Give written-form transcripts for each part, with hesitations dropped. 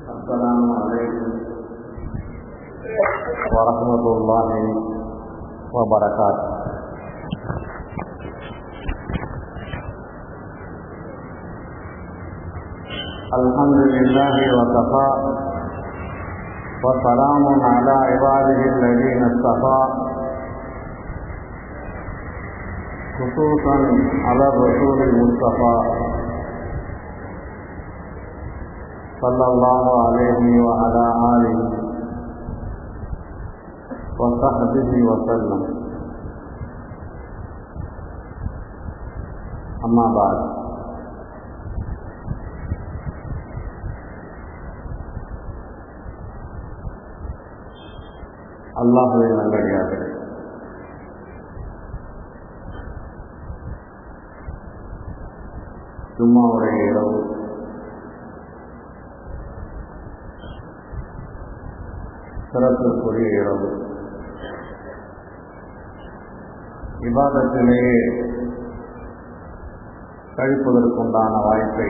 السلام عليكم ورحمة الله وبركاته. الحمد لله وكفى وسلام على عباده الذين اصطفى خصوصا على الرسول المصطفى صلى الله عليه وعلى آله وصحبه وسلم. أما بعد، அல்லாஹ்வின் நல்லடியார்களே, ஜும்மாவுடைய இரவு சிறப்பிற்குரிய இரவு. இபாதத்திலேயே கழிப்பதற்குண்டான வாய்ப்பை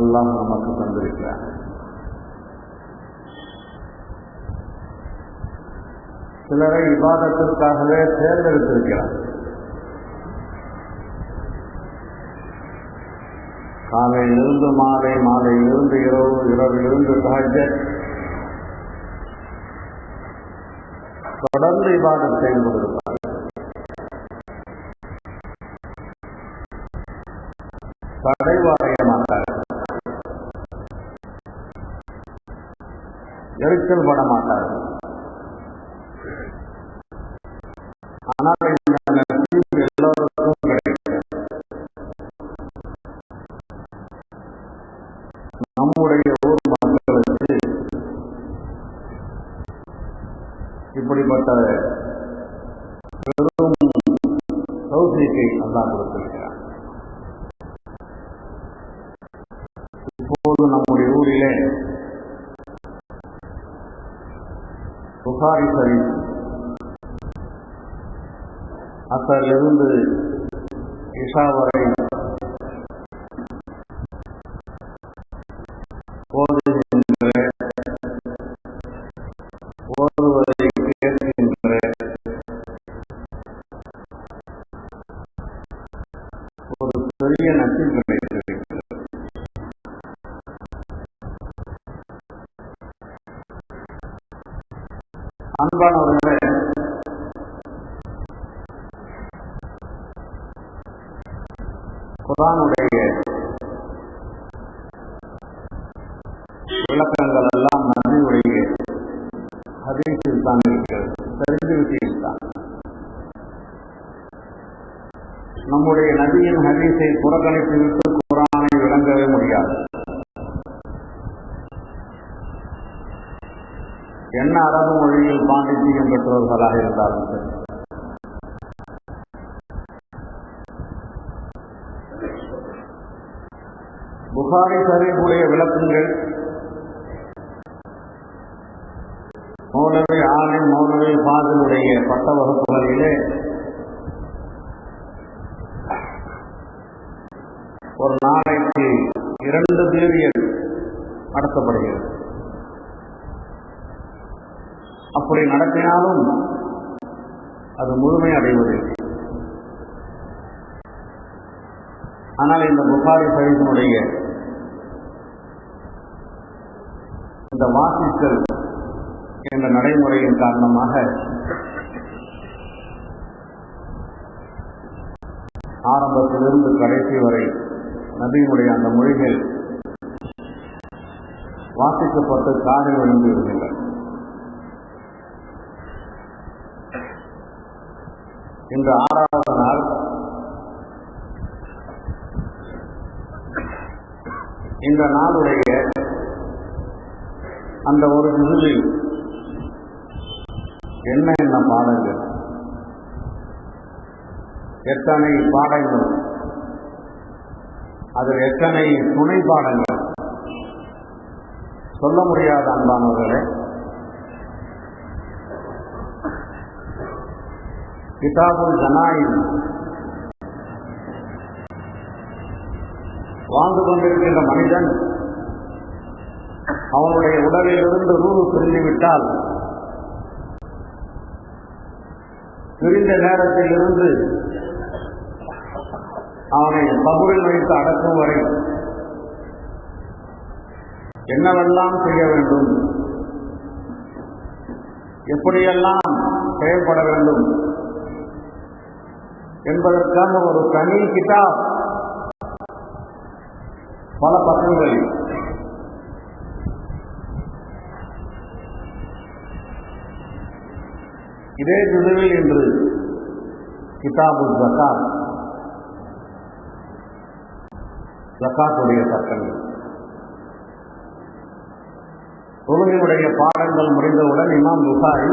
அல்லாஹ் நமக்கு தந்திருக்கிறார். சிலரை இபாதத்திற்காகவே தேர்ந்தெடுத்திருக்கிறார். காலையிலிருந்து மாலை, மாலையிலிருந்து இரவு, இரவிலிருந்து தஹஜ்ஜத், தொடர்ந்து இபாதத் செய்து கொண்டிருப்பார். தடைவாடைய மாட்டார், எரிச்சல் பட மாட்டார். ஆனால் இந்த நசீப் எல்லோருக்கும் கிடைக்கும். நம்முடைய ஊர் மக்களுக்கு இப்படிப்பட்ட பெரும் தௌஃபீக்கை அல்லாஹ் கொடுத்திருக்கிறார். இப்போது நம்முடைய ஊரிலே புகாரி ஷரீஃப் அசரிலிருந்து இஷா வரை ஓதுவதை கேட்கின்ற ஒரு பெரிய நசீப் கிடைத்திருக்கிறது. அன்பானவர்களே, குர்ஆனுடைய விளக்கங்கள் எல்லாம் நபியுடைய ஹதீஸில் தான் இருக்கிறது, தெரிந்து விஷயம்தான். நம்முடைய நபியின் ஹதீஸை புறக்கணித்து விட்டு குர்ஆனை விளங்கவே முடியாது. என்ன அரபு மொழியில் பாண்டித்தியம் பெற்றவர்களாக இருந்தாலும் சரி, புகாரி ஷரீஃபுடைய விளக்கங்கள் மௌலவி ஆலிம், மௌலவி ஃபாதிலுடைய பட்ட வகுப்புகளிலே ஒரு நாளைக்கு 2 பீரியட் நடத்தப்படுகிறது. அப்படி நடத்தினாலும் அது முழுமை அடைவதில்லை. ஆனால் இந்த புகாரி ஷரீஃபினுடைய இந்த வாசித்தல் என்ற நடைமுறையின் காரணமாக ஆரம்பத்திலிருந்து கடைசி வரை நபியினுடைய அந்த மொழிகள் வாசிக்கப்பட்டு காதில் விழுந்து இருக்கின்றன. இன்று 6வது நாள். இந்த நாளுடைய அந்த ஒரு ஜுஸில் என்ன பாடங்கள், எத்தனை பாடங்கள், அதில் எத்தனை துணை பாடங்கள் சொல்ல முடியாத அன்பானவர்களே. கிதாபுல் ஜனாயிஸ் வாழ்ந்து கொண்டிருக்கின்ற மனிதன் அவனுடைய உடலிலிருந்து ரூஹு பிரிந்துவிட்டால் பிரிந்த நேரத்தில் இருந்து அவனை கபரில் வைத்து அடக்கும் வரை என்னவெல்லாம் செய்ய வேண்டும், எப்படியெல்லாம் செயல்பட வேண்டும் என்பதற்காக ஒரு தனி கிதாப் பல பக்கங்கள். இதே ஜுதுவில் இன்று கிதாபு ஜகாத், ஜகாத்துடைய சட்டங்கள், தொழுகையுடைய பாடங்கள் முடிந்தவுடன் இமாம் புகாரி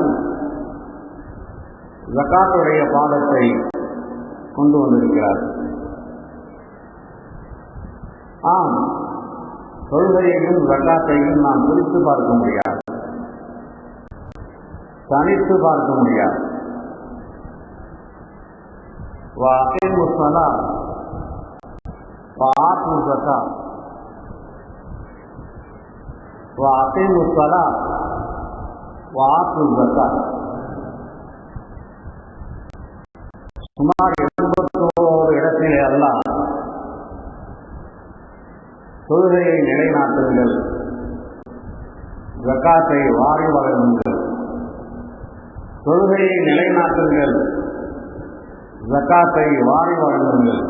ஜகாத்துடைய பாடத்தை கொண்டு வந்திருக்கிறார். ஆம், தொழுகையையும் ஜகாத்தையும் நாம் பிரித்து பார்க்க முடியாது, தனித்து பார்க்க முடியாது. வஅகீமு ஸலாத் வஆத்து ஸகாத், வஅகீமு ஸலாத் வஆத்து ஸகாத். சுமார் 81 இடத்திலே அல்லாஹ் தொழுகையை நிலைநாட்டுங்கள், ஜகாத்தை வாரி வழங்குங்கள், தொழுகையை நிலைநாட்டுங்கள், ஜகாத்தை வாரி வழங்குங்கள்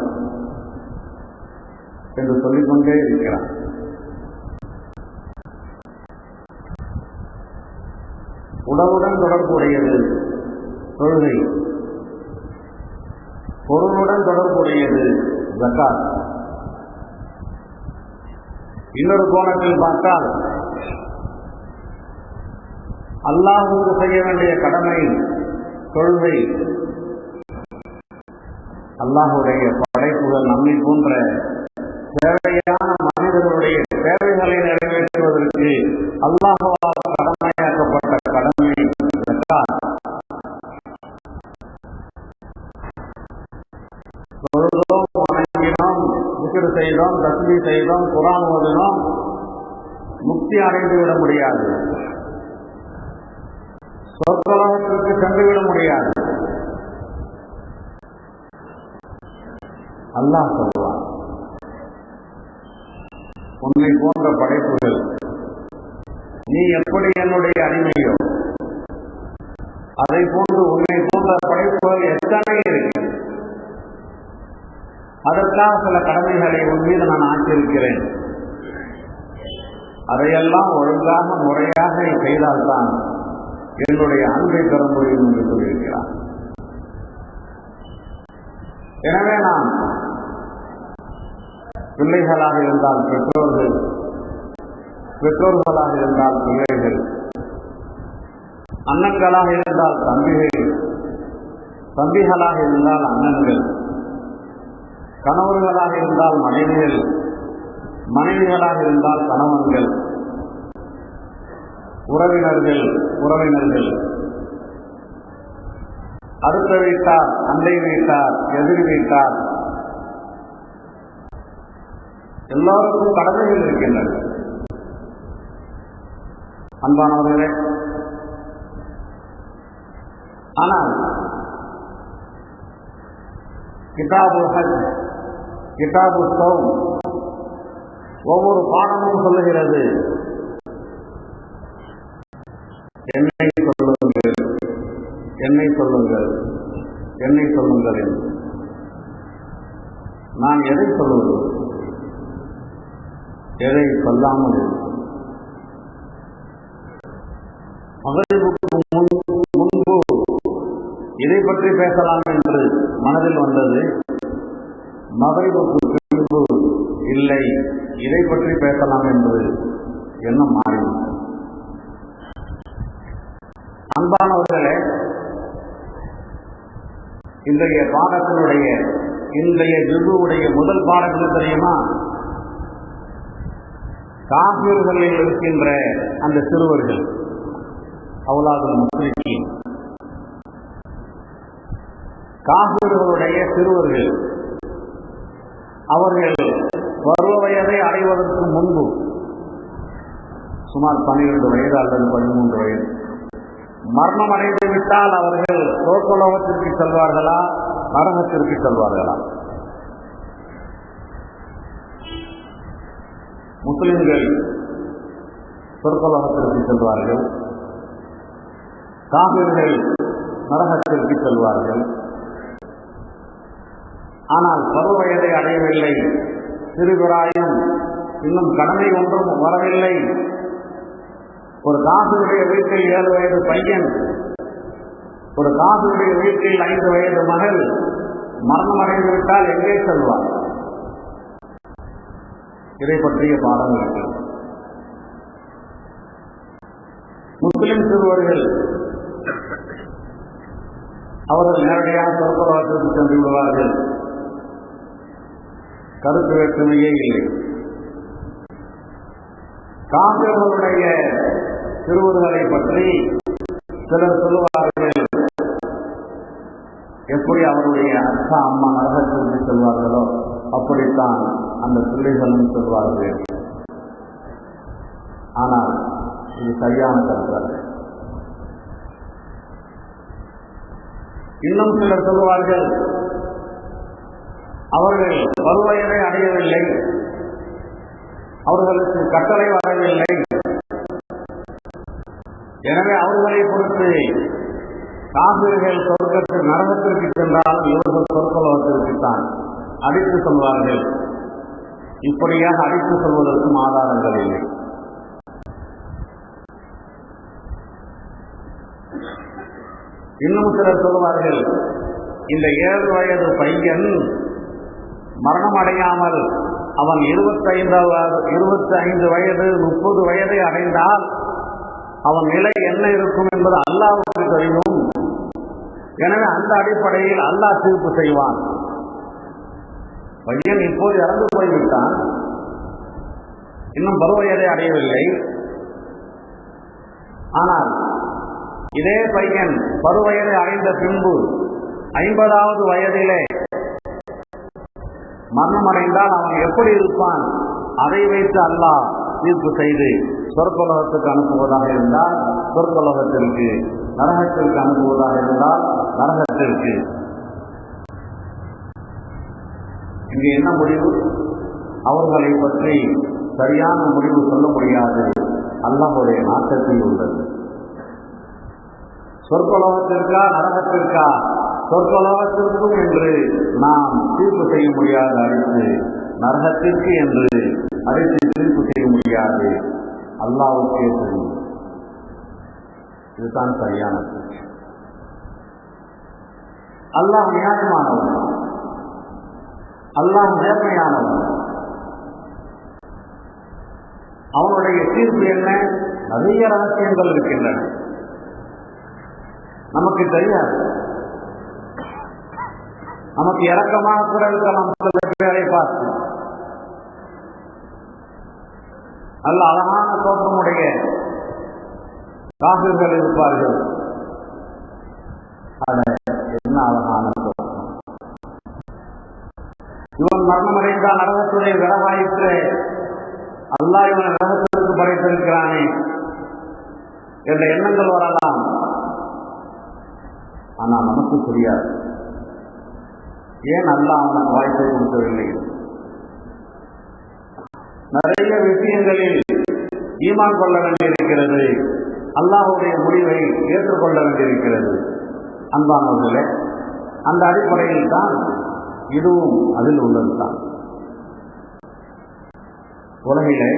என்று சொல்லிக்கொண்டே இருக்கிறார். உடலுடன் தொடர்புடையது தொழுகை, பொருளுடன் தொடர்புடையது ஜகாத். இன்னொரு கோணத்தில் பார்த்தால் அல்லாஹ்வுக்கு செய்ய வேண்டிய கடமை தொழுகை. அல்லாஹ்வுடைய படைப்புகள் நம்மை போன்ற தேவையான மனிதர்களுடைய தேவைகளை நிறைவேற்றுவதற்கு அல்லாஹ்வால் கடமையாக்கப்பட்ட கடமை ஜகாத். தொழுதோம், வணங்கினோம், திக்ர் செய்தோம், தஸ்பீஹ் செய்தோம், குர்ஆன் ஓதினோம், முக்தி அடைந்துவிட முடியாது, சொர்க்கலோகத்திற்கு சென்றுவிட முடியாது. அல்லாஹ் சொல்வான், உன்னை போன்ற படைப்புகள் நீ எப்படி என்னுடைய அடிமையோ அதை போன்று உன்னை போன்ற படைப்புகள் எத்தனை இருக்கு. அதற்காக சில கடமைகளை உன் மீது நான் ஆக்கியிருக்கிறேன். அதையெல்லாம் ஒழுங்காக முறையாக நீ செய்தால்தான் என்னுடைய அன்பை பெற முடியும் என்று சொல்லியிருக்கிறார். எனவே நாம் பிள்ளைகளாக இருந்தால் பெற்றோர்கள், பெற்றோர்களாக இருந்தால் பிள்ளைகள், அண்ணன்களாக இருந்தால் தம்பிகள், தம்பிகளாக இருந்தால் அண்ணன்கள், கணவர்களாக இருந்தால் மனைவிகள், மனைவிகளாக இருந்தால் கணவன்கள், உறவினர்கள், உறவினர்கள், அடுத்த வீட்டார், அண்டை வீட்டார், எதிர் வீட்டார், எல்லோருக்கும் கடமைகள் இருக்கின்றன. அன்பானவர்களே, ஆனால் கிதாபு ஹஜ், கிதாபு ஸௌம் ஒவ்வொரு பாடமும் சொல்லுகிறது, என்னை சொல்லுங்கள், என்னை சொல்லுங்கள், என்னை சொல்லுங்கள் என்று. நான் எதை சொல்லுவது, எதை சொல்லாமல் மகரிபுக்கு முன்பு இதை பற்றி பேசலாம் என்று மனதில் வந்தது. மகரிபுக்கு பின்பு இல்லை, இதை பற்றி பேசலாம் என்று எண்ணம் மாறி. அன்பானவர்களே, இன்றைய பாடத்தினுடைய, இன்றைய ஜுதுவுடைய முதல் பாடத்தில் தெரியுமா, காஃபிர்களில் இருக்கின்ற அந்த சிறுவர்கள், அவுலாதுல் முஸ்லிமீன், காஃபிர்களுடைய சிறுவர்கள், அவர்கள் பருவ வயதை அடைவதற்கு முன்பு சுமார் 12 வயது அல்லது 13 வயது மரணம் அடைந்து விட்டால் அவர்கள் சொர்க்கலோகத்திற்கு செல்வார்களா, நரகத்திற்கு செல்வார்களா? முஸ்லிம்கள் சொர்க்கலோகத்திற்கு செல்வார்கள், காபிர்கள் நரகத்திற்கு செல்வார்கள். ஆனால் பருவ வயதை அடையவில்லை, சிறுபிராயம், இன்னும் கடமை ஒன்றும் வரவில்லை, ஒரு காபிருடைய வீட்டில் 7 வயது பையன், ஒரு காபிருடைய வீட்டில் 5 வயது மகள் மரணம் அடைந்துவிட்டால் எங்கே செல்வார்? இதை பற்றிய பாடம் இருக்கிறது. முஸ்லிம் சிறுவர்கள் அவர்கள் நேரடியாக சொர்க்கலோகத்திற்கு சென்று விடுவார்கள், கருத்து வேற்றுமையே இல்லை. காபிர்களுடைய சிறுவர்களை பற்றி சிலர் சொல்லுவார்கள், எப்படி அவருடைய அப்பா அம்மா நரகத்திற்கு செல்வார்களோ அப்படித்தான் அந்த பிள்ளைகளும் சொல்வார்கள். ஆனால் இது சரியான கருத்து. இன்னும் சிலர் சொல்லுவார்கள், அவர்கள் பருவயதை அடையவில்லை, அவர்களுக்கு கட்டளை வரவில்லை, எனவே அவர்களை பொறுத்து காபிர்கள் சொர்க்கத்தில் நரகத்திற்கு சென்றாலும் இவர்கள் சொர்க்கலோகத்திற்குத்தான் அடித்து சொல்வார்கள். இப்படியாக அடித்து சொல்வதற்கும் ஆதாரங்கள் இல்லை. இன்னும் சிலர் சொல்வார்கள், இந்த 7 வயது பையன் மரணம் அடையாமல் அவன் 25 வயது 30 வயதை அடைந்தால் அவன் நிலை என்ன இருக்கும் என்பது அல்லாஹ்வுக்கு தெரியும். எனவே அந்த அடிப்படையில் அல்லாஹ் தீர்ப்பு செய்வான். பையன் இப்போது இறந்து போய்விட்டான், இன்னும் பருவயதை அடையவில்லை. ஆனால் இதே பையன் பருவயதை அடைந்த பின்பு 50வது வயதிலே மரணம் அடைந்தால் அவன் எப்படி இருப்பான், அதை வைத்து அல்லாஹ் தீர்ப்பு செய்து சொர்க்கலோகத்துக்கு அனுப்புவதாக இருந்தால் சொர்க்கலோகத்திற்கு, நரகத்திற்கு அனுப்புவதாக இருந்தால் நரகத்திற்கு. இங்கு என்ன முடிவு? அவர்களை பற்றி சரியான முடிவு சொல்ல முடியாது, அல்லாஹ்வுடைய நாட்டத்தில் உள்ளது. சொர்க்கலோகத்திற்கா நரகத்திற்கா? சொர்க்கலோகத்திற்கும் என்று நாம் தீர்ப்பு செய்ய முடியாது, அடித்து நரகத்திற்கு என்று அடித்து தீர்ப்பு செய்ய முடியாது, அல்லாஹ்வுக்கே தெரியும். இதுதான் சரியானது. அல்லாஹ் நியாயமானவன், அல்லாஹ் நேர்மையானவன். அவனுடைய தீர்ப்பு என்ன? நிறைய ரகசியங்கள் இருக்கின்றன, நமக்கு தெரியாது. நமக்கு இறக்கமாக கூட இருக்கலாம். பேரை பார்த்து நல்ல அழகான தோற்றமுடைய காபிர்கள் இருப்பார்கள். என்ன அழகான தோற்றம்! இவன் மரணமடைந்தால் நரகத்துடைய விரவாயிற்று, அல்லாஹ் இவனை நரகத்திற்கு படைத்திருக்கிறானே என்ற எண்ணங்கள் வரலாம். ஆனால் நமக்கு தெரியாது. ஏன் அல்லாஹ் அவனுக்கு வாய்ப்பை கொடுக்கவில்லை? நிறைய விஷயங்களில் ஈமான் கொள்ள வேண்டியிருக்கிறது, அல்லாஹ்வுடைய முடிவை ஏற்றுக்கொள்ள வேண்டியிருக்கிறது. அன்பானவர்களே, அந்த அடிப்படையில் தான் இதுவும் அதில் உள்ளதுதான். உலகிலே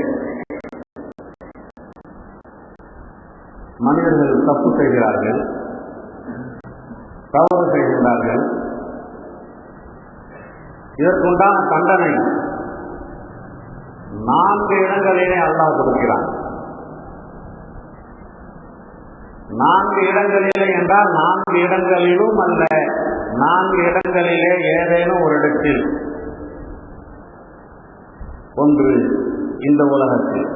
மனிதர்கள் தப்பு செய்கிறார்கள், தவறு செய்கின்றார்கள். இதற்குண்டான தண்டனை 4 இடங்களிலே அல்லாஹ் கொடுக்கிறான். 4 இடங்களிலே என்றால் 4 இடங்களிலும் அல்ல, 4 இடங்களிலே ஏதேனும் ஒரு இடத்தில். ஒன்று இந்த உலகத்தில்,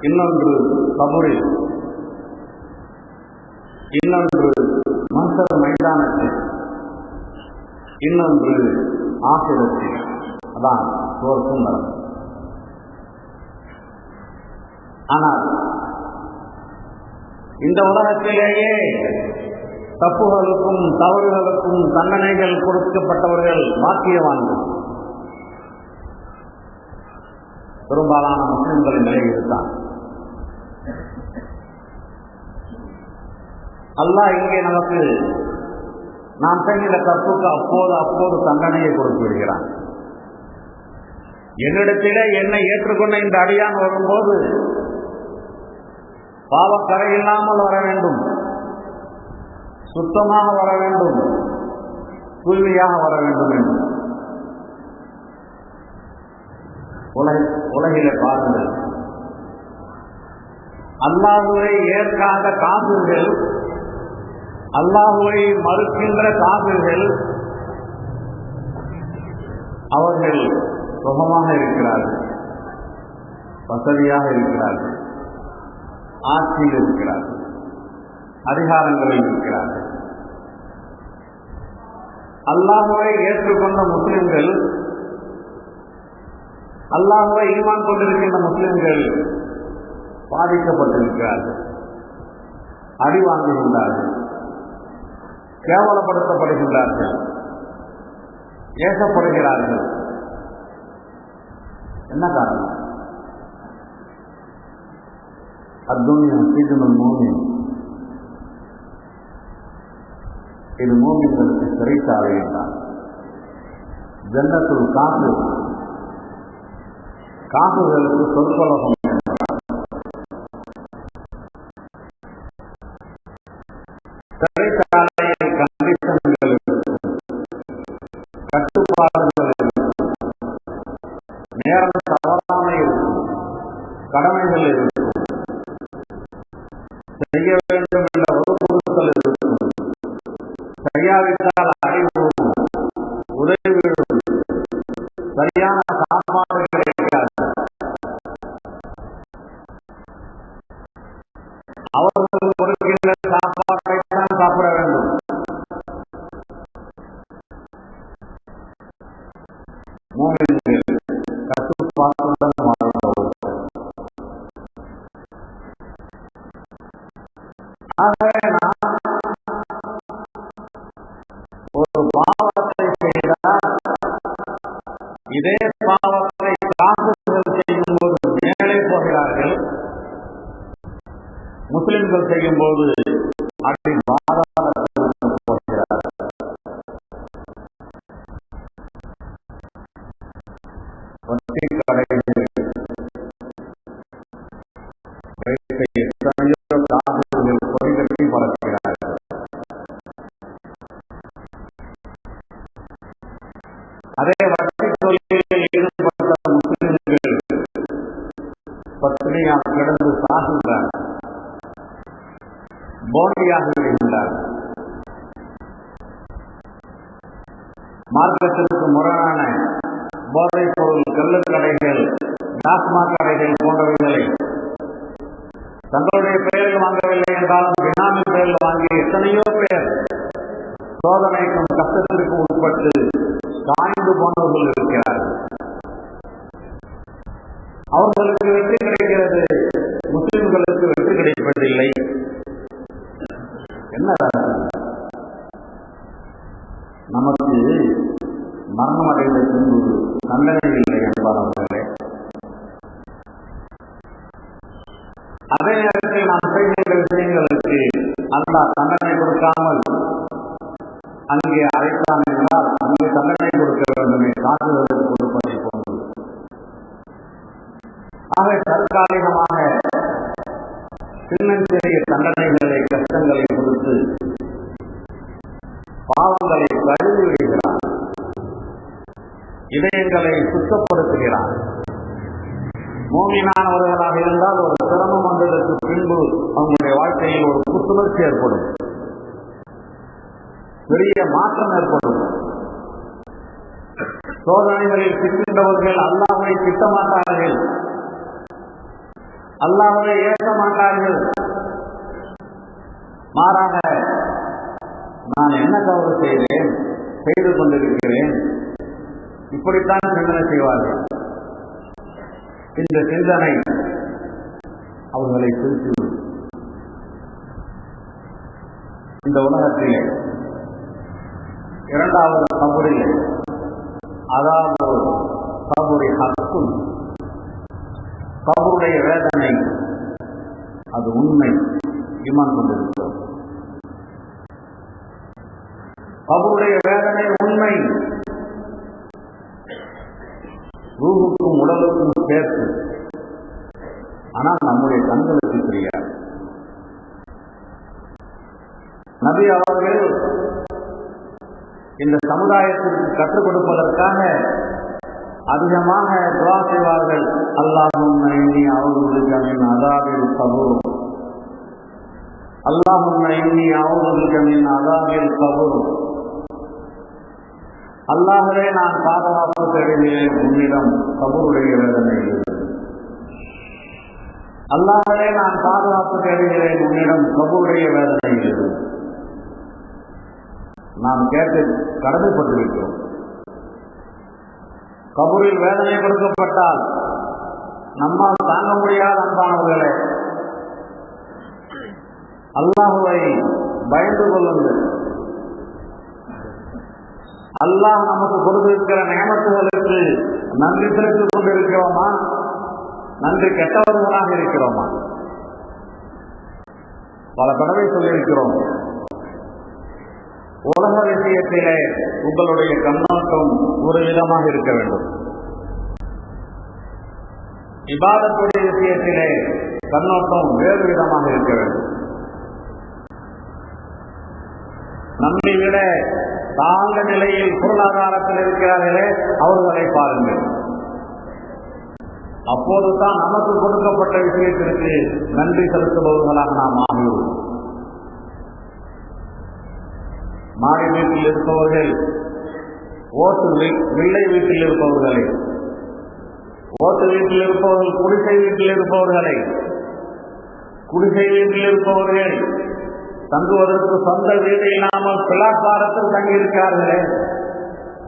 இன்னொன்று கபூரில், இன்னொன்று மஹ்ஷர் மைதானத்தில், இன்னொன்று ஆகிரத்தில். அதான் சுவர்க்கும் நரகம். ஆனால் இந்த உலகத்திலேயே தப்புகளுக்கும் தவறுகளுக்கும் தண்டனைகள் கொடுக்கப்பட்டவர்கள் பாக்கியவான்கள். பெரும்பாலான முஸ்லிம்களின் நிலை இதுதான். அல்லாஹ் இங்கே நமக்கு நாம் செய்கிற தப்புக்கு அப்போது தண்டனையை கொடுத்து விடுகிறான். என்னிடத்திலே என்னை ஏற்றுக்கொண்ட இந்த அடியான் வரும்போது பாவக்கரை இல்லாமல் வர வேண்டும், சுத்தமாக வர வேண்டும், தூய்மையாக வர வேண்டும் என்று. உலகிலே பாருங்கள், அல்லாஹுவை ஏற்காத காபிர்கள், அல்லாஹுவை மறுக்கின்ற காபிர்கள், அவர்கள் சுகமாக இருக்கிறார்கள், வசதியாக இருக்கிறார்கள், ஆட்சியில் இருக்கிறார்கள், அதிகாரங்களில் இருக்கிறார்கள். அல்லாஹுவை ஏற்றுக்கொண்ட முஸ்லிம்கள், அல்லாஹுவை ஈமான் கொண்டிருக்கின்ற முஸ்லிம்கள் பாதிக்கப்பட்டிருக்கிறார்கள், அடி வாங்குகின்றார்கள், கேவலப்படுத்தப்படுகின்றார்கள், ஏசப்படுகிறார்கள். என்ன காரணம்? அத்துன்யா சீஜனுல் மூமின், இது மூமின்களுக்கு சிறைச்சாலை என்றார். ஜன்னத்துல் காஃபிர், காஃபிர்களுக்கு சொற்கொலகம். சிறைச்சாலையில் கண்டிஷன்கள், கட்டுப்பாடுகள், நேரம் தவறாமை இருக்கும், கடமைகள் இருக்கும், செய்ய வேண்டும் என்ற வகுப்புகள் இருக்கும், செய்யாவிட்டால் அறிவும் உதவி, சரியான சாப்பாடு கிடைக்காது. அவர்கள் கொடுக்கின்ற சாப்பாட்டைத்தான் சாப்பிட வேண்டும். மூமின்கள் கட்டுப்பாட்டுடன் வாழ்ந்தவர்கள். ஆகவே நாம் ஒரு பாவத்தை செய்தால் இதே பாவத்தை காபிர்கள் செய்யும் போது மேலே போகிறார்கள், முஸ்லிம்கள் செய்யும் போது அடி பாதாளத்தில் போகிறார்கள். வட்டி கடைகள், எத்தனையோ காபிர்கள் கொடிகட்டி பறக்கிறார்கள். அதே வட்டி தொழிலில் ஈடுபட்ட முஸ்லிம்கள் பத்தினியாக கிடந்து சாகுகிறார், போண்டியாக விடுகின்றார். மார்க்கத்திற்கு முரணான போதைப் பொருள் கள்ளுக்கடைகள், டாஸ்மாக் கடைகள் போன்றவைகளை தங்களுடைய பெயரில் வாங்கவில்லை என்றாலும் பினாமி பெயரில் வாங்கி எத்தனையோ பேர் சோதனைக்கும் கஷ்டத்திற்கும் உட்பட்டு காய்ந்து போனவர்கள் இருக்கிறார்கள். அவர்களுக்கு வெற்றி கிடைக்கிறது, முஸ்லிம்களுக்கு வெற்றி கிடைப்பதில்லை. என்ன நமக்கு மரணம் அடைந்த பின்பு தண்டனை இல்லை என்பார்களே. அதே நேரத்தில் நாம் செய்கின்ற விஷயங்களுக்கு அல்லாஹ் தண்டனை கொடுக்காமல் அங்கே அழைத்தான் என்றால் அங்கே தண்டனை கொடுக்க வேண்டுமே, காதுகளுக்கு கொடுப்பதை போன்று. ஆக தற்காலிகமாக சின்னஞ்சிறிய தண்டனைகளை, கஷ்டங்களை கொடுத்து பாவங்களை கழுவி விடுகிறார், இதயங்களை சுத்தப்படுத்துகிறார். மூமினானவர்களாக இருந்தால் ஒரு சிரமம் வந்ததற்கு பின்பு அவங்களுடைய வாழ்க்கையில் ஒரு புத்துணர்ச்சி ஏற்படும், பெரிய மாற்றம் ஏற்படும். சோதனைகளில் சிக்கின்றவர்கள் அல்லாஹ்வை திட்ட மாட்டார்கள், அல்லாஹ்வை ஏற்க மாட்டார்கள். மாறாக நான் என்ன தவறு செய்தேன், செய்து கொண்டிருக்கிறேன், இப்படித்தான் சிந்தனை செய்வார்கள். இந்த சிந்தனை அவர்களை திருத்திவிடும். இந்த உலகத்திலே இரண்டாவது கபரிலே, அதாவது கபுரி ஹக்கும், கபருடைய வேதனை, அது உண்மை. ஈமான் கொண்டிருக்கிறோம். கபருடைய வேதனை உண்மை. ரூஹுக்கும் உடலுக்கும் சேர்த்து. ஆனால் நம்முடைய கண்களுக்கு தெரியாது. நபி அவர்கள் இந்த சமுதாயத்திற்கு கற்றுக் கொடுப்பதற்காக அதிகமாக துஆ செய்வார்கள். அல்லாஹும்ம இன்னி அஊது பிக மின் அஸாபில் கபூர், அல்லாஹும்ம இன்னி அஊது பிக மின் அஸாபில் கபூர். அல்லாஹ்வே, நான் பாதுகாப்பு தேடுகிறேன் உன்னிடம் கபருடைய வேதனையில். அல்லாஹ்வே, நான் பாதுகாப்பு தேடுகிறேன் உன்னிடம் கபருடைய வேதனையில். நாம் கேட்டு கடமைப்பட்டிருக்கிறோம். கபூரில் வேதனை கொடுக்கப்பட்டால் நம்மால் தாங்க முடியாத அன்பானவர்களே, அல்லாஹுவை பயந்து கொள்ளுங்கள். அல்லாஹ் நமக்கு கொடுத்திருக்கிற நியமத்துகளுக்கு நன்றி செலுத்திக் கொண்டிருக்கிறோமா? நன்றி கெட்டவர்களாக இருக்கிறோமா? பல தடவை சொல்லியிருக்கிறோம். உலக விஷயத்திலே உங்களுடைய கண்ணோட்டம் ஒரு விதமாக இருக்க வேண்டும். இபாதத்துடைய விஷயத்திலே கண்ணோட்டம் வேறு விதமாக இருக்க வேண்டும். நம்மை விட தாழ்ந்த நிலையில் பொருளாதாரத்தில் இருக்கிறார்களே, அவர்களை பாருங்கள். அப்போதுதான் நமக்கு கொடுக்கப்பட்ட விஷயத்திற்கு நன்றி செலுத்துபவர்களாக நாம் ஆகியோம். மாடி வீட்டில் இருப்பவர்கள் ஓட்டு வில்லை வீட்டில் இருப்பவர்களை, ஓட்டு வீட்டில் இருப்பவர்கள் குடிசை வீட்டில் இருப்பவர்களை, குடிசை வீட்டில் இருப்பவர்கள் தங்குவதற்கு சொந்த வீடு இல்லாமல் பிளாட்பாரத்தில் தங்கியிருக்கிறார்களே,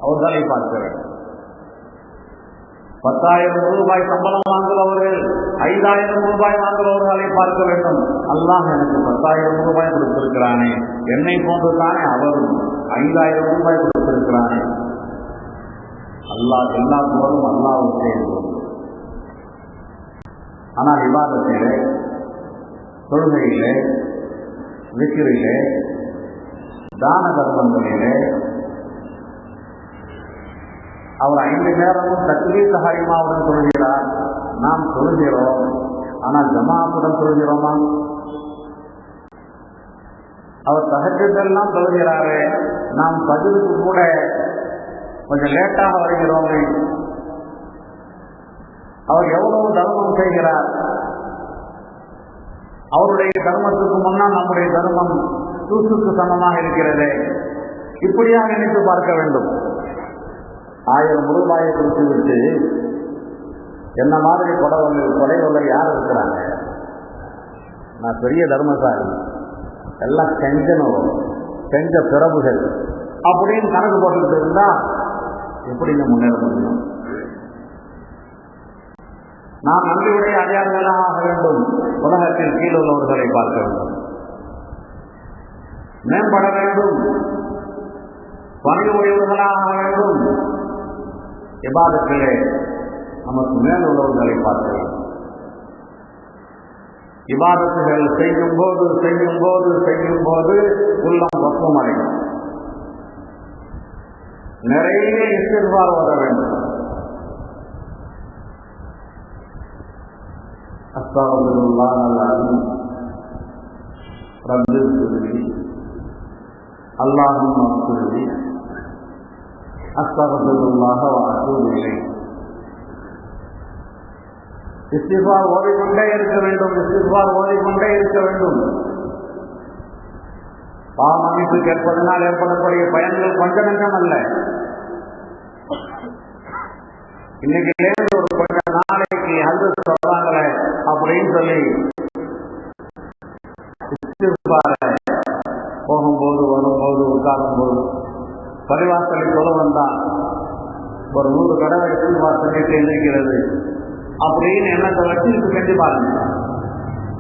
அவர்களை பார்க்க வேண்டும். 10,000 ரூபாய் சம்பளம் வாங்குபவர்கள் 5,000 ரூபாய் வாங்குபவர்களை பார்க்க வேண்டும். அல்லாஹ் எனக்கு 10,000 ரூபாய் கொடுத்திருக்கிறானே, என்னை போன்றுதானே அவரும் 5,000 ரூபாய் கொடுத்திருக்கிறானே. அல்லாஹ் எல்லாத்தோடும் அல்லாஹ்வுக்கே இருக்கும். ஆனால் இபாதத்திலே, தொழுகையிலே, விக்கிரிலே, தான தர்மங்களிலே அவர் 5 நேரமும் தக்பீர் தஹரீமாவுடன் சொல்கிறார். நாம் சொல்கிறோம், ஆனால் ஜமாஅத்துடன் சொல்கிறோமா? அவர் தஹஜ்ஜுதெல்லாம் சொல்கிறாரே, நாம் ஃபஜ்ருக்கு கூட கொஞ்சம் லேட்டாக வருகிறோமே. அவர் எவ்வளவு தர்மம் செய்கிறார். அவருடைய தர்மத்துக்கு முன்னால் நம்முடைய தர்மம் தூசுக்கு சமமாக இருக்கிறது. இப்படியாக நினைத்து பார்க்க வேண்டும். 1000 ரூபாயை கொடுத்து விட்டு என்ன மாதிரி கொடைவர்கள் யார் இருக்கிறாங்க? நான் பெரிய தர்மசாலி, எல்லாம் செஞ்சனும் செஞ்ச பிறப்புகள் அப்படின்னு கணக்கு போட்டுக்கிட்டு இருந்தா எப்படிங்க முன்னேற முடியும்? நாம் நன்றியுடைய அடையாளங்களாக ஆக வேண்டும். உலகத்தில் கீழ் உள்ளவர்களை பார்க்க வேண்டும், மேம்பட வேண்டும், பணி உடையவர்களாக ஆக வேண்டும். இபாதத்திலே நமக்கு மேல் உள்ளவர்களை பார்க்க வேண்டும். இபாதத்துகள் செய்யும் போது உள்ளம் பக்குவமடையும். நிறைய இஸ்திக்ஃபார் ஓத வேண்டும். அஸ்தக்ஃபிருல்லாஹ் அல்-அலீம் ரப்பி இக்ஃபிர்லி அல்லாஹும்ம இக்ஃபிர்லி அஸ்தக்ஃபிருல்லாஹ வ அத்தூபு இலைஹ். இஸ்திக்ஃபார் ஓதிக்கொண்டே இருக்க வேண்டும். பாவ மன்னிப்பு கேட்பதனால் ஏற்படக்கூடிய பயன்கள் கொஞ்ச நஞ்சம் அல்ல. இன்னைக்கு ஒரு கொஞ்ச நாளைக்கு ஹஜ்ஜத் சொல்றாங்களே அப்படின்னு சொல்லி போகும்போது, வரும்போது, உட்காரும் போது, பரிவாசலை சொல்ல வந்தான் ஒரு 100 தடவை சொல்லிட்டு இருக்கிறது அப்படின்னு எண்ணத்தை வச்சு இது செஞ்சு பாருங்க.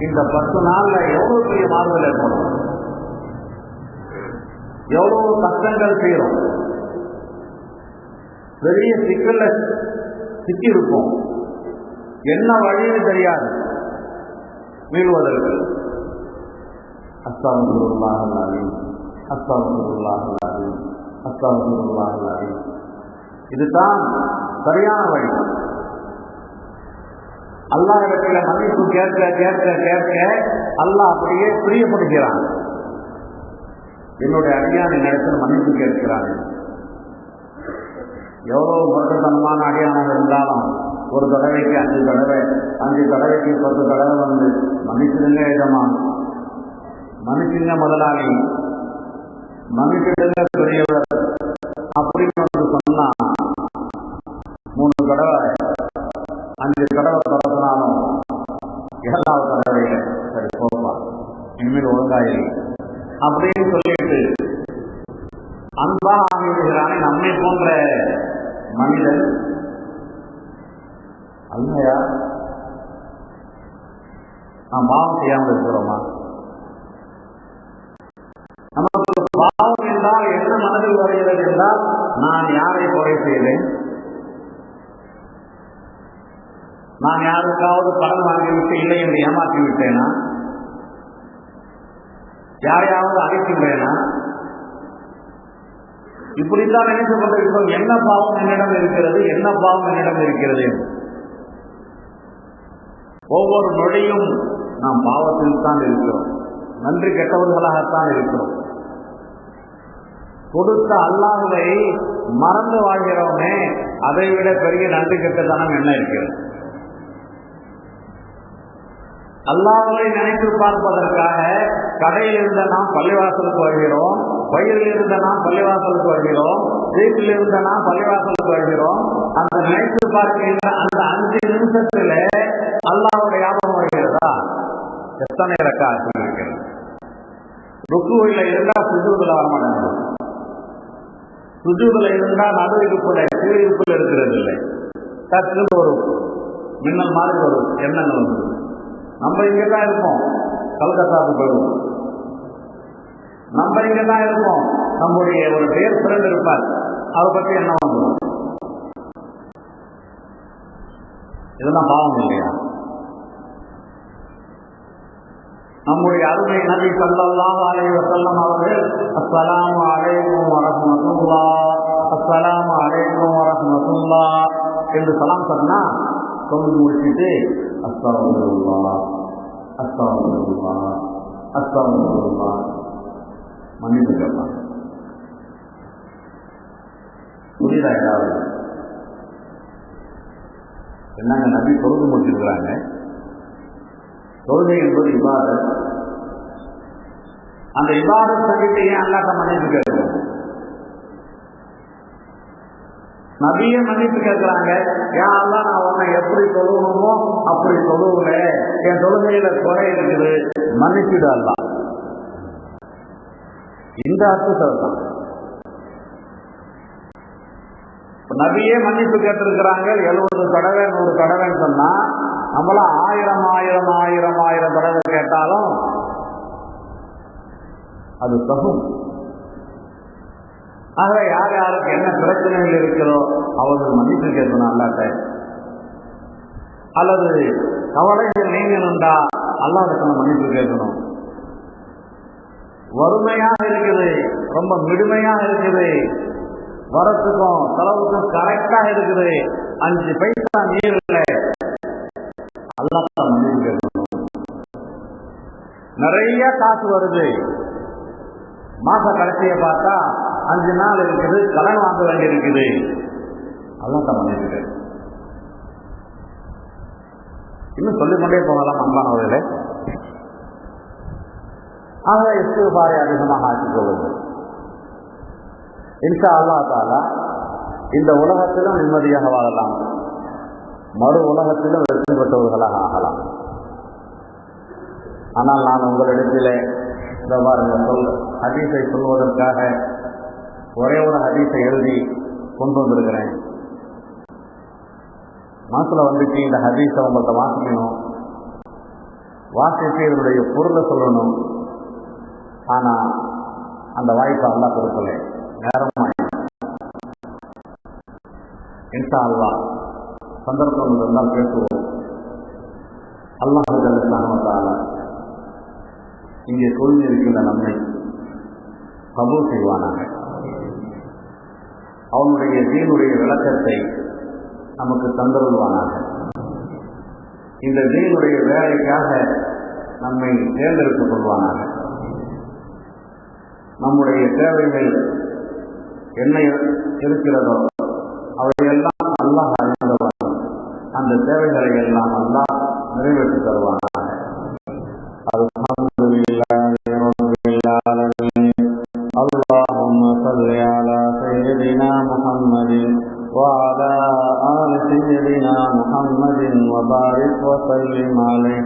இந்த 10 நாள்ல எவ்வளவு பெரிய மாறுதல் ஏற்படும், எவ்வளவு கஷ்டங்கள் செய்யறோம், பெரிய சிக்கல்ல சிக்கி இருப்போம், என்ன வழின்னு தெரியாது மீள்வதற்கு. அஸ்தக்ஃபிருல்லாஹ் அல்-அலீம், அஸ்தக்ஃபிருல்லாஹ் அல்-அலீம், அஸ்தக்ஃபிருல்லாஹ் அல்-அலீம். இதுதான் சரியான வழி. அல்லாஹ் இடத்துல மன்னிப்பு கேட்க கேட்க கேட்க அல்லாஹ் அப்படியே பிரியப்படுகிறான். என்னுடைய அடியான் என்னிடத்தில் மன்னிப்பு கேட்கிறான். எவ்வளவு மருத்துவமான அடியானாக இருந்தாலும் ஒரு தடவைக்கு 5 தடவை, 5 தடவைக்கு 10 தடவை வந்து மன்னிச்சுடுங்க இடமா, மன்னிச்சுங்க முதலாளி, மன்னிச்சுடுங்க பெரியவர் அப்படின்னு சொன்னா 3 தடவை 5 தடவை தொடர்ந்தாலும் 7வது தடவையில சரி போப்பா இனிமேல் ஒழுங்காயி அப்படின்னு சொல்லிட்டு அன்பா ஆகிவிடுகிறானே நம்மை போன்ற மனிதன். அல்லையா நாம் பாவம் செய்யாமல் இருக்கிறோமா? நமக்கு பாவம் என்றால் என்ன மனதில் வருகிறது என்றால், நான் யாரை கொலை செய்தேன், நான் யாருக்காவது கடன் வாங்கிவிட்டு இல்லை என்று ஏமாற்றி விட்டேனா, யாரையாவது அழைக்கின்றேனா, இப்படித்தான் நினைத்துக் கொண்டிருக்கிறோம். என்ன பாவம் என்னிடம் இருக்கிறது, என்ன பாவம் என்னிடம் இருக்கிறது. ஒவ்வொரு நொடியும் நாம் பாவத்தில் தான் இருக்கிறோம், நன்றி கெட்டவர்களாகத்தான் இருக்கிறோம். கொடுத்த அல்லாஹ்வை மறந்து வாழ்கிறோமே, அதை விட பெரிய நன்றி கெட்டத்தனம் என்ன இருக்கிறது? அல்லாஹ்வை நினைத்து பார்ப்பதற்காக கடையில் இருந்த நாம் பள்ளிவாசலுக்கு வருகிறோம், வயிறில் இருந்த நாம் பள்ளிவாசலுக்கு வருகிறோம், வீட்டில் இருந்த நாம் பள்ளிவாசலுக்கு வருகிறோம். அந்த நினைத்து பார்க்கின்ற அந்த 5 நிமிஷத்துல அல்லாஹ்வுடைய ஞாபகம் வருகிறதா? எத்தனை ரக்காத் இருக்கிறது? ருக்குவில இருந்தா சுஜூதுல வரமாட்டாங்க, சுஜூதுல இருந்தா நடு இருப்புல கீழ் இருப்புல இருக்கிறது இல்லை. டக்குன்னு ஒரு மின்னல் மாதிரி ஒரு எண்ணங்கள் வந்து நம்ம இங்கே தான் இருப்போம், கல்கத்தாவுக்கு போயிடுவோம். நம்ம இங்கே தான் இருப்போம், நம்முடைய ஒரு பேர் ஃப்ரெண்ட் இருப்பார், அதை பற்றி என்ன வந்துடும். இதெல்லாம் பாவம் இல்லையா? நம்முடைய அருமை நபி ஸல்லல்லாஹு அலைஹி வஸல்லம் அவர்கள் அஸ்ஸலாமு அலைக்கும் வரஹ்மத்துல்லாஹ், அஸ்ஸலாமு அலைக்கும் வரஹ்மத்துல்லாஹ் என்று சலாம் சொன்னா தொழுது முடிச்சுட்டு அஸ்தக்ஃபிருல்லாஹ் அஸ்தக்ஃபிருல்லாஹ் அஸ்தக்ஃபிருல்லாஹ் மன்னிப்பு கேட்பாங்க. புரியுதா? ஏதாவது என்னங்க நபி தொழுது முடிச்சிருக்கிறாங்க. தொழுகை என்பது இபாதத். அந்த இபாதத் செஞ்சுட்டு ஏன் அல்லாஹ்ட்ட மன்னிப்பு கேட்கணும்? நபியே மன்னிப்பு கேட்கிறாங்க. யா அல்லாஹ், நான் உன்னை எப்படி தொழுகணுமோ அப்படி தொழுவுல, என் தொழுகையில குறை இருக்குது, மன்னிச்சுடு அல்லாஹ். இந்த அர்த்தம் தான் நபியே மன்னிப்பு கேட்டிருக்கிறாங்க. 70 தடவை 100 தடவைன்னு சொன்னா நம்மள 1000 தடவை கேட்டாலும் அது தகும். ஆக யார் யாருக்கு என்ன பிரச்சனைகள் இருக்கிறோ அவர்கள் மன்னிப்பு கேட்கணும் அல்லாஹ்ட்ட. அல்லது கவலைகள் நீங்கணும்டா அல்லாஹ்விடத்துல மன்னிப்பு கேட்கணும். வறுமையாக இருக்குது, ரொம்ப மிடுமையாக இருக்குது, வரத்துக்கும் செலவுக்கும் கரெக்டாக இருக்குது, 5 பைசா நீர் இல்லை, அல்லாஹ்ட்ட மன்னிப்பு கேட்கணும். நிறைய காசு வருது, மாச கடைசியை பார்த்தா 5 நாள் இருக்குது, கடன் வாங்க வேண்டி இருக்குது, அல்லாஹ்ட்ட மன்னிப்பு கேட்கணும். இன்னும் சொல்லிக்கொண்டே போகலாம் அன்பானவர்களே. ஆக இஸ்திக்ஃபாரை அதிகமாக ஆக்கிக் கொள்ளுங்கள். இன்ஷா அல்லாஹ் தஆலா இந்த உலகத்திலும் நிம்மதியாக வாழலாம், மறு உலகத்திலும் வெற்றி பெற்றவர்களாக ஆகலாம். ஆனால் நான் உங்களிடத்திலே ஹதீஸை சொல்வதற்காக ஒரே ஒரு ஹதீஸை எழுதி கொண்டு வந்திருக்கிறேன். மனசில் வந்துட்டு இந்த ஹதீஸை உங்கள்கிட்ட வாசிக்கணும், வாசித்து இதனுடைய பொருளை சொல்லணும். ஆனால் அந்த வாய்ப்பை அல்லாஹ் கொடுக்கல. நேரமாக இன்ஷா அல்லாஹ் சந்தர்ப்பம் இருந்தால் பேசுவோம். அல்லாஹ் சுப்ஹானஹு இங்கே இருக்கின்ற நம்மை கபூல் செய்வானாக. அவனுடைய தீனுடைய விளக்கத்தை நமக்கு தந்தருள்வானாக. இந்த தீனுடைய வேலைக்காக நம்மை தேர்ந்தெடுத்துக் கொள்வானாக. நம்முடைய தேவைகள் என்ன இருக்கிறதோ அவையெல்லாம் அல்லாஹ் அறிந்தவன். அந்த தேவைகளை எல்லாம் அல்லாஹ் நிறைவேற்றி தருவானாக. அல்ஹம்துலில்லாஹி ரப்பில் ஆலமீன். அல்லாஹும்ம ஸல்லி அலா சய்யிதினா முஹம்மதின் وعلى آل سيدنا محمد وبارك وسلم عليه.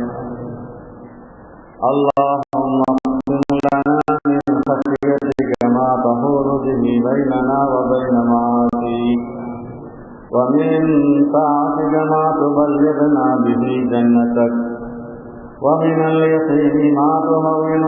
اللهم اقسم لنا من خشيتك ما تحول به بيننا وبين معاصيك، ومن طاعتك ما تبلغنا به جنتك، ومن اليقين ما تهون